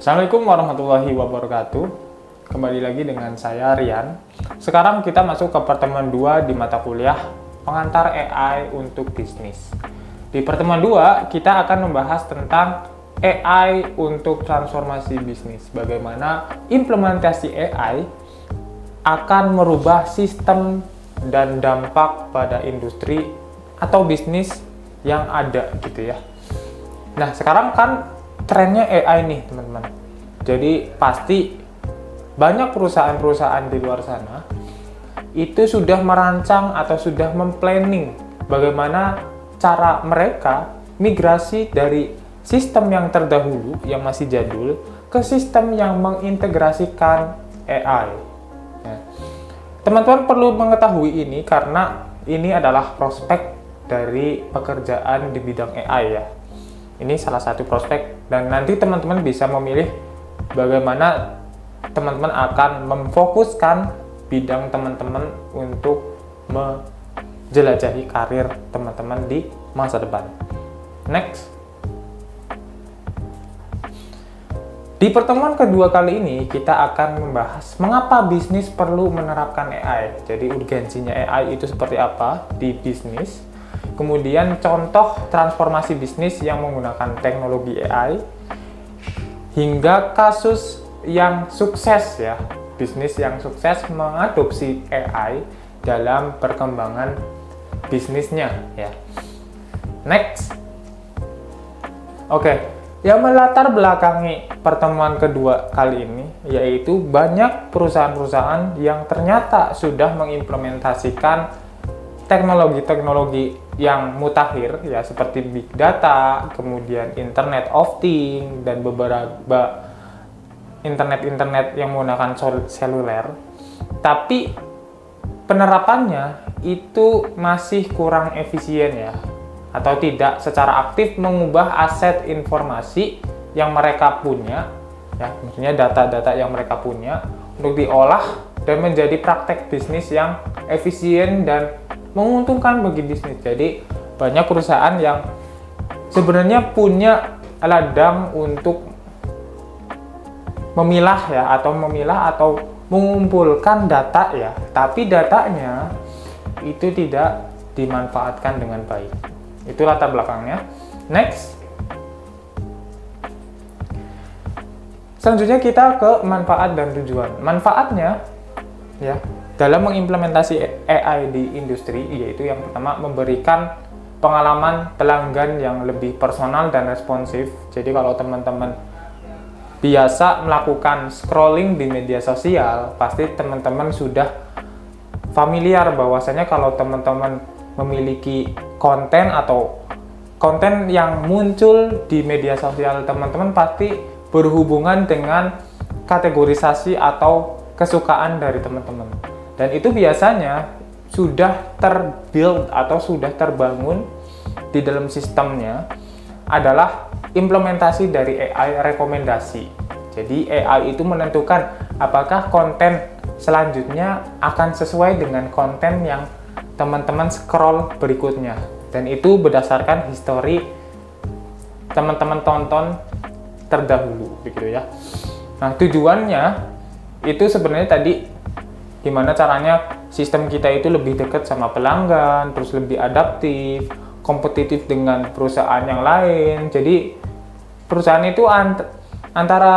Assalamualaikum warahmatullahi wabarakatuh. Kembali lagi dengan saya Rian. Sekarang kita masuk ke pertemuan 2 di mata kuliah pengantar AI untuk bisnis. Di pertemuan 2 kita akan membahas tentang AI untuk transformasi bisnis. Bagaimana implementasi AI akan merubah sistem dan dampak pada industri atau bisnis yang ada gitu ya. Nah, sekarang kan trennya AI nih teman-teman. Jadi pasti banyak perusahaan-perusahaan di luar sana itu sudah merancang atau sudah memplanning bagaimana cara mereka migrasi dari sistem yang terdahulu yang masih jadul ke sistem yang mengintegrasikan AI. Ya. Teman-teman perlu mengetahui ini karena ini adalah prospek dari pekerjaan di bidang AI ya. Ini salah satu prospek dan nanti teman-teman bisa memilih bagaimana teman-teman akan memfokuskan bidang teman-teman untuk menjelajahi karir teman-teman di masa depan. Next. Di pertemuan kedua kali ini kita akan membahas mengapa bisnis perlu menerapkan AI. Jadi urgensinya AI itu seperti apa di bisnis. Kemudian contoh transformasi bisnis yang menggunakan teknologi AI hingga kasus yang sukses ya, bisnis yang sukses mengadopsi AI dalam perkembangan bisnisnya ya. Next. Oke, yang melatar belakangi pertemuan kedua kali ini yaitu banyak perusahaan-perusahaan yang ternyata sudah mengimplementasikan teknologi-teknologi yang mutakhir ya seperti big data, kemudian Internet of Things dan beberapa internet yang menggunakan seluler. Tapi penerapannya itu masih kurang efisien ya, atau tidak secara aktif mengubah aset informasi yang mereka punya ya, maksudnya data-data yang mereka punya untuk diolah dan menjadi praktek bisnis yang efisien dan menguntungkan bagi bisnis. Jadi banyak perusahaan yang sebenarnya punya ladang untuk memilah atau mengumpulkan data ya, tapi datanya itu tidak dimanfaatkan dengan baik. Itu latar belakangnya. Next. Selanjutnya kita ke manfaat dan tujuan. Manfaatnya ya dalam mengimplementasi AI di industri yaitu yang pertama memberikan pengalaman pelanggan yang lebih personal dan responsif. Jadi kalau teman-teman biasa melakukan scrolling di media sosial, pasti teman-teman sudah familiar bahwasanya kalau teman-teman memiliki konten atau konten yang muncul di media sosial teman-teman pasti berhubungan dengan kategorisasi atau kesukaan dari teman-teman. Dan itu biasanya sudah terbuild atau sudah terbangun di dalam sistemnya adalah implementasi dari AI rekomendasi. Jadi AI itu menentukan apakah konten selanjutnya akan sesuai dengan konten yang teman-teman scroll berikutnya. Dan itu berdasarkan histori teman-teman tonton terdahulu begitu ya. Nah, tujuannya itu sebenarnya tadi gimana caranya sistem kita itu lebih dekat sama pelanggan, terus lebih adaptif, kompetitif dengan perusahaan yang lain. Jadi perusahaan itu antara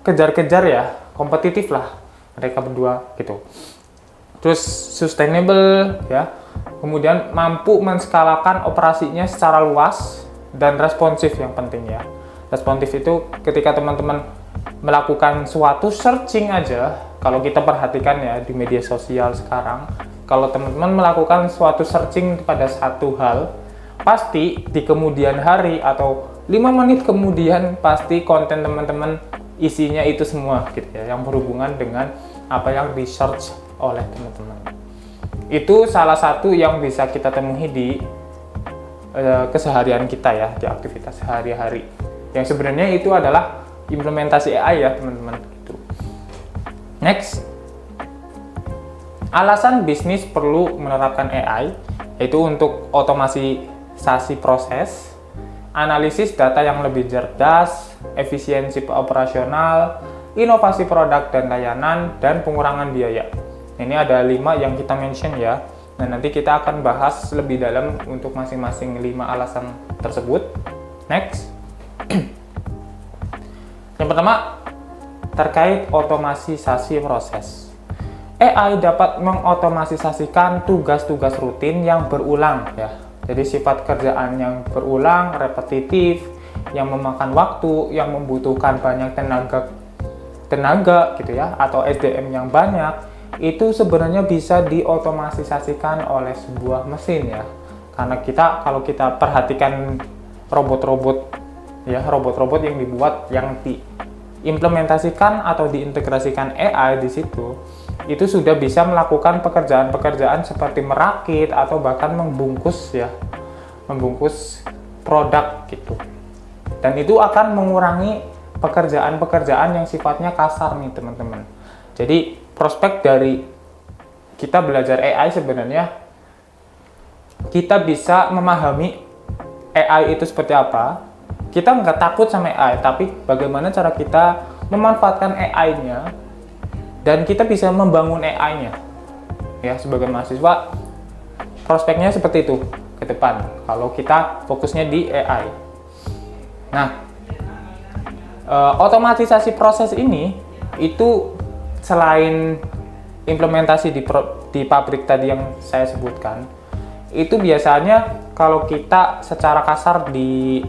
kejar-kejar ya, kompetitif lah mereka berdua gitu. Terus sustainable ya, kemudian mampu menskalakan operasinya secara luas dan responsif yang penting ya. Responsif itu ketika teman-teman melakukan suatu searching aja, kalau kita perhatikan ya di media sosial sekarang, kalau teman-teman melakukan suatu searching pada satu hal, pasti di kemudian hari atau 5 menit kemudian pasti konten teman-teman isinya itu semua gitu ya, yang berhubungan dengan apa yang di search oleh teman-teman. Itu salah satu yang bisa kita temui di keseharian kita ya, di aktivitas sehari-hari. Yang sebenarnya itu adalah implementasi AI ya teman-teman gitu. Next. Alasan bisnis perlu menerapkan AI yaitu untuk otomatisasi proses, analisis data yang lebih cerdas, efisiensi operasional, inovasi produk dan layanan, dan pengurangan biaya. Ini ada 5 yang kita mention ya. Nah, nanti kita akan bahas lebih dalam untuk masing-masing 5 alasan tersebut. Next. Yang pertama, terkait otomatisasi proses. AI dapat mengotomatisasikan tugas-tugas rutin yang berulang ya. Jadi sifat kerjaan yang berulang, repetitif, yang memakan waktu, yang membutuhkan banyak tenaga gitu ya, atau SDM yang banyak, itu sebenarnya bisa diotomatisasikan oleh sebuah mesin ya. Karena kalau kita perhatikan robot-robot ya, robot-robot yang dibuat, yang diimplementasikan atau diintegrasikan AI di situ, itu sudah bisa melakukan pekerjaan-pekerjaan seperti merakit atau bahkan membungkus produk gitu. Dan itu akan mengurangi pekerjaan-pekerjaan yang sifatnya kasar nih teman-teman. Jadi prospek dari kita belajar AI sebenarnya, kita bisa memahami AI itu seperti apa. Kita nggak takut sama AI, tapi bagaimana cara kita memanfaatkan AI-nya dan kita bisa membangun AI-nya. Ya, sebagai mahasiswa, prospeknya seperti itu ke depan kalau kita fokusnya di AI. Nah, otomatisasi proses ini itu selain implementasi di pabrik tadi yang saya sebutkan, itu biasanya kalau kita secara kasar di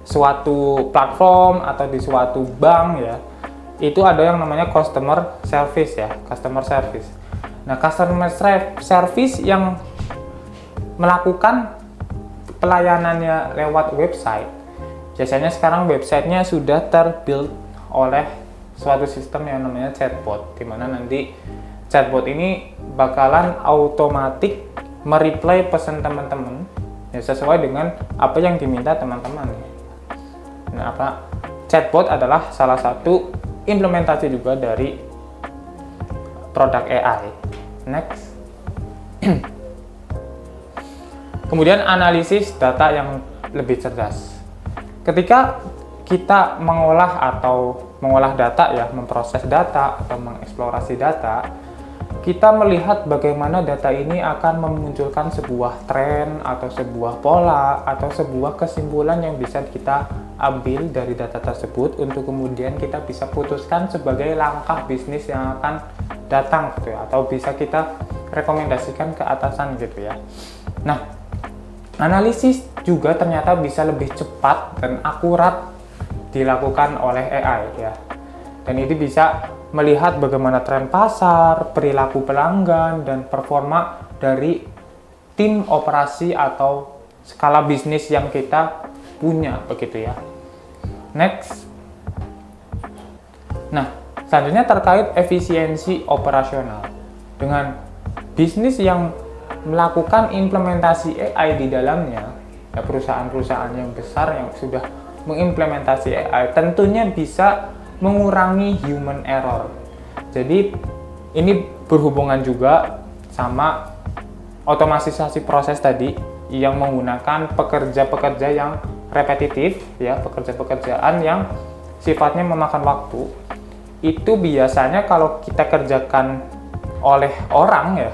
suatu platform atau di suatu bank ya, itu ada yang namanya customer service ya, customer service. Nah, customer service yang melakukan pelayanannya lewat website, biasanya sekarang websitenya sudah terbuild oleh suatu sistem yang namanya chatbot, di mana nanti chatbot ini bakalan otomatis mereply pesan teman-teman ya, sesuai dengan apa yang diminta teman-teman. Nah, chatbot adalah salah satu implementasi juga dari produk AI. Next. Kemudian analisis data yang lebih cerdas. Ketika kita mengolah data ya, memproses data atau mengeksplorasi data, kita melihat bagaimana data ini akan memunculkan sebuah tren atau sebuah pola atau sebuah kesimpulan yang bisa kita ambil dari data tersebut untuk kemudian kita bisa putuskan sebagai langkah bisnis yang akan datang gitu ya, atau bisa kita rekomendasikan ke atasan gitu ya. Nah, analisis juga ternyata bisa lebih cepat dan akurat dilakukan oleh AI ya. Dan ini bisa melihat bagaimana tren pasar, perilaku pelanggan, dan performa dari tim operasi atau skala bisnis yang kita punya begitu ya. Next. Nah, selanjutnya terkait efisiensi operasional. Dengan bisnis yang melakukan implementasi AI di dalamnya, ya perusahaan-perusahaan yang besar yang sudah mengimplementasi AI tentunya bisa mengurangi human error. Jadi ini berhubungan juga sama otomatisasi proses tadi yang menggunakan pekerja-pekerja yang repetitif ya, pekerjaan yang sifatnya memakan waktu. Itu biasanya kalau kita kerjakan oleh orang ya,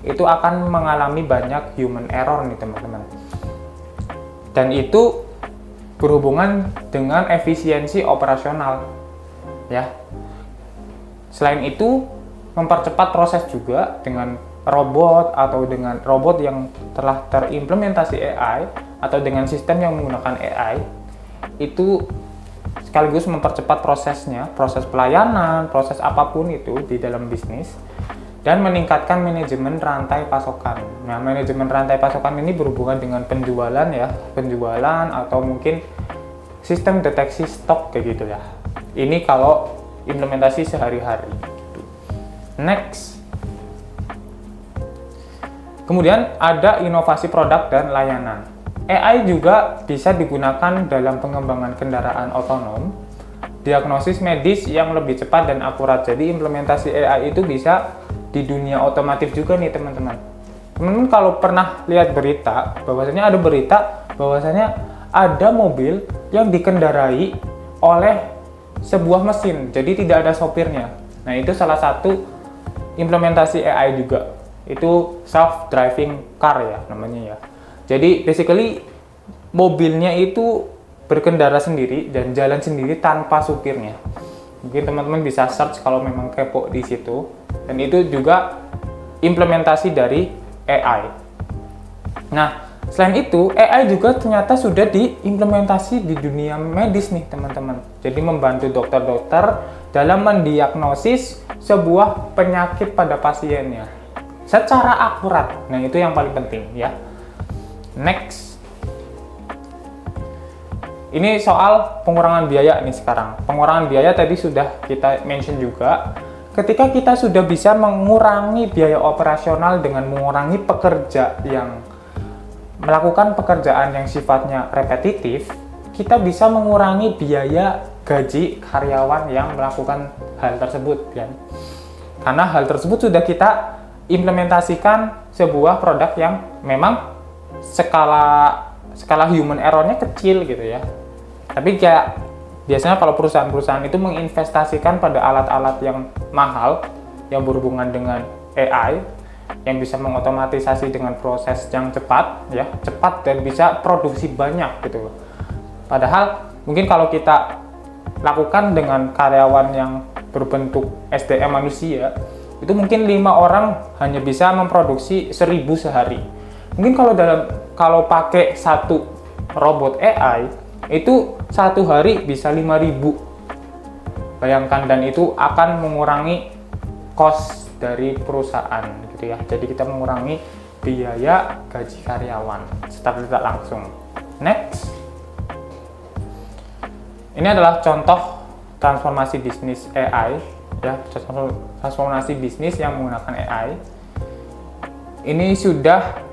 itu akan mengalami banyak human error nih teman-teman. Dan itu berhubungan dengan efisiensi operasional ya. Selain itu, mempercepat proses juga dengan robot atau dengan robot yang telah terimplementasi AI atau dengan sistem yang menggunakan AI, itu sekaligus mempercepat prosesnya, proses pelayanan, proses apapun itu di dalam bisnis, dan meningkatkan manajemen rantai pasokan. Nah, manajemen rantai pasokan ini berhubungan dengan penjualan ya, penjualan atau mungkin sistem deteksi stok kayak gitu ya. Ini kalau implementasi sehari-hari. Next. Kemudian ada inovasi produk dan layanan. AI juga bisa digunakan dalam pengembangan kendaraan otonom, diagnosis medis yang lebih cepat dan akurat. Jadi implementasi AI itu bisa di dunia otomotif juga nih teman-teman. Teman-teman kalau pernah lihat berita, bahwasanya ada berita bahwasanya ada mobil yang dikendarai oleh sebuah mesin, jadi tidak ada sopirnya. Nah, itu salah satu implementasi AI juga. Itu self driving car ya namanya ya. Jadi basically mobilnya itu berkendara sendiri dan jalan sendiri tanpa supirnya. Mungkin teman-teman bisa search kalau memang kepo di situ. Dan itu juga implementasi dari AI. Nah, selain itu AI juga ternyata sudah diimplementasi di dunia medis nih teman-teman. Jadi membantu dokter-dokter dalam mendiagnosis sebuah penyakit pada pasiennya secara akurat. Nah, itu yang paling penting ya. Next. Ini soal pengurangan biaya nih sekarang. Pengurangan biaya tadi sudah kita mention juga. Ketika kita sudah bisa mengurangi biaya operasional dengan mengurangi pekerja yang melakukan pekerjaan yang sifatnya repetitif, kita bisa mengurangi biaya gaji karyawan yang melakukan hal tersebut kan. Karena hal tersebut sudah kita implementasikan sebuah produk yang memang skala human error-nya kecil gitu ya. Tapi kayak biasanya kalau perusahaan-perusahaan itu menginvestasikan pada alat-alat yang mahal yang berhubungan dengan AI yang bisa mengotomatisasi dengan proses yang cepat ya, cepat dan bisa produksi banyak gitu. Padahal mungkin kalau kita lakukan dengan karyawan yang berbentuk SDM manusia, itu mungkin 5 orang hanya bisa memproduksi 1000 sehari. Mungkin kalau pakai satu robot AI itu satu hari bisa 5.000. Bayangkan, dan itu akan mengurangi cost dari perusahaan gitu ya. Jadi kita mengurangi biaya gaji karyawan secara tidak langsung. Next. Ini adalah contoh transformasi bisnis AI ya, transformasi bisnis yang menggunakan AI. Ini sudah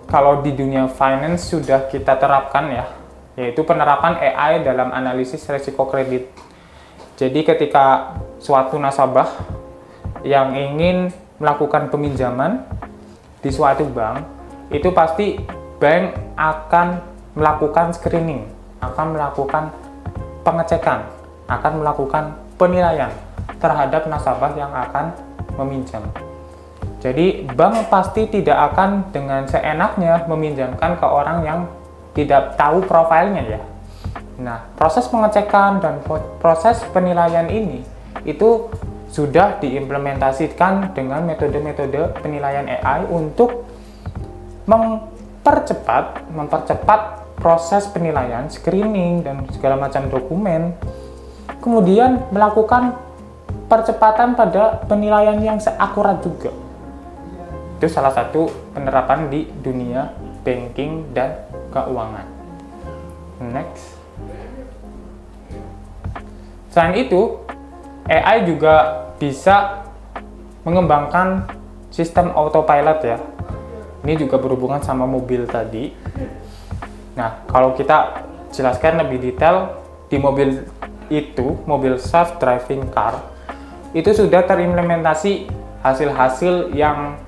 kalau di dunia finance sudah kita terapkan ya, yaitu penerapan AI dalam analisis risiko kredit. Jadi ketika suatu nasabah yang ingin melakukan peminjaman di suatu bank, itu pasti bank akan melakukan screening, akan melakukan pengecekan, akan melakukan penilaian terhadap nasabah yang akan meminjam. Jadi bank pasti tidak akan dengan seenaknya meminjamkan ke orang yang tidak tahu profilnya ya. Nah, proses pengecekan dan proses penilaian ini itu sudah diimplementasikan dengan metode-metode penilaian AI untuk mempercepat proses penilaian, screening dan segala macam dokumen. Kemudian melakukan percepatan pada penilaian yang seakurat juga. Itu salah satu penerapan di dunia banking dan keuangan. Next. Selain itu, AI juga bisa mengembangkan sistem autopilot ya. Ini juga berhubungan sama mobil tadi. Nah, kalau kita jelaskan lebih detail, di mobil itu, mobil self-driving car, itu sudah terimplementasi hasil-hasil yang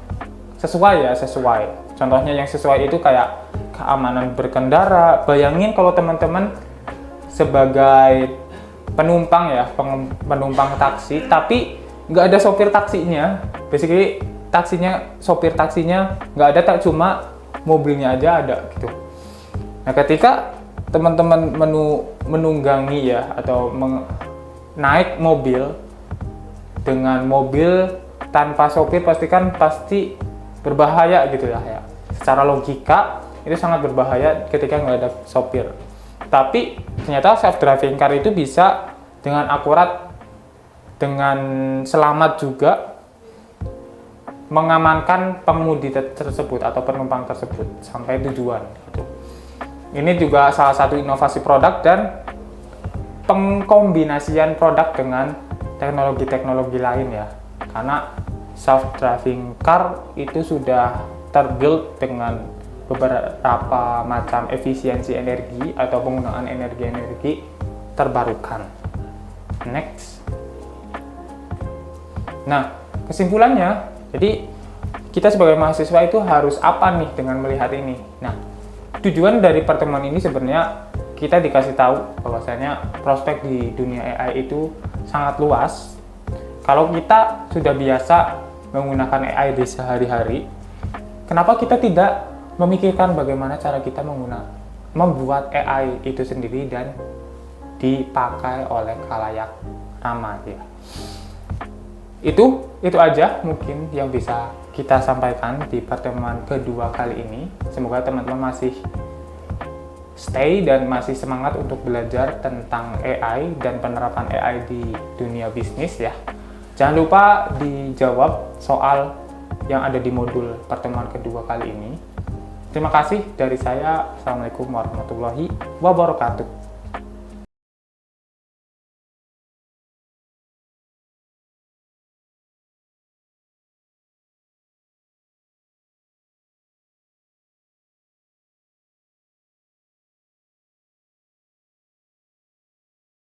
sesuai. Contohnya yang sesuai itu kayak keamanan berkendara. Bayangin kalau teman-teman sebagai penumpang ya, penumpang taksi, tapi nggak ada sopir taksinya. Basically sopir taksinya nggak ada, tak cuma mobilnya aja ada gitu. Nah, ketika teman-teman menunggangi ya atau naik mobil dengan mobil tanpa sopir, pasti berbahaya gitu ya. Secara logika itu sangat berbahaya ketika nggak ada sopir. Tapi ternyata self-driving car itu bisa dengan akurat, dengan selamat juga mengamankan pengemudi tersebut atau penumpang tersebut sampai tujuan. Gitu. Ini juga salah satu inovasi produk dan pengkombinasian produk dengan teknologi-teknologi lain ya. Karena self-driving car itu sudah terbuild dengan beberapa macam efisiensi energi atau penggunaan energi terbarukan. Next. Nah, kesimpulannya, jadi kita sebagai mahasiswa itu harus apa nih dengan melihat ini? Nah, tujuan dari pertemuan ini sebenarnya kita dikasih tahu bahwasanya prospek di dunia AI itu sangat luas. Kalau kita sudah biasa menggunakan AI di sehari-hari, kenapa kita tidak memikirkan bagaimana cara kita membuat AI itu sendiri dan dipakai oleh khalayak ramai ya. Itu aja mungkin yang bisa kita sampaikan di pertemuan kedua kali ini. Semoga teman-teman masih stay dan masih semangat untuk belajar tentang AI dan penerapan AI di dunia bisnis ya. Jangan lupa dijawab soal yang ada di modul pertemuan kedua kali ini. Terima kasih dari saya. Assalamualaikum warahmatullahi wabarakatuh.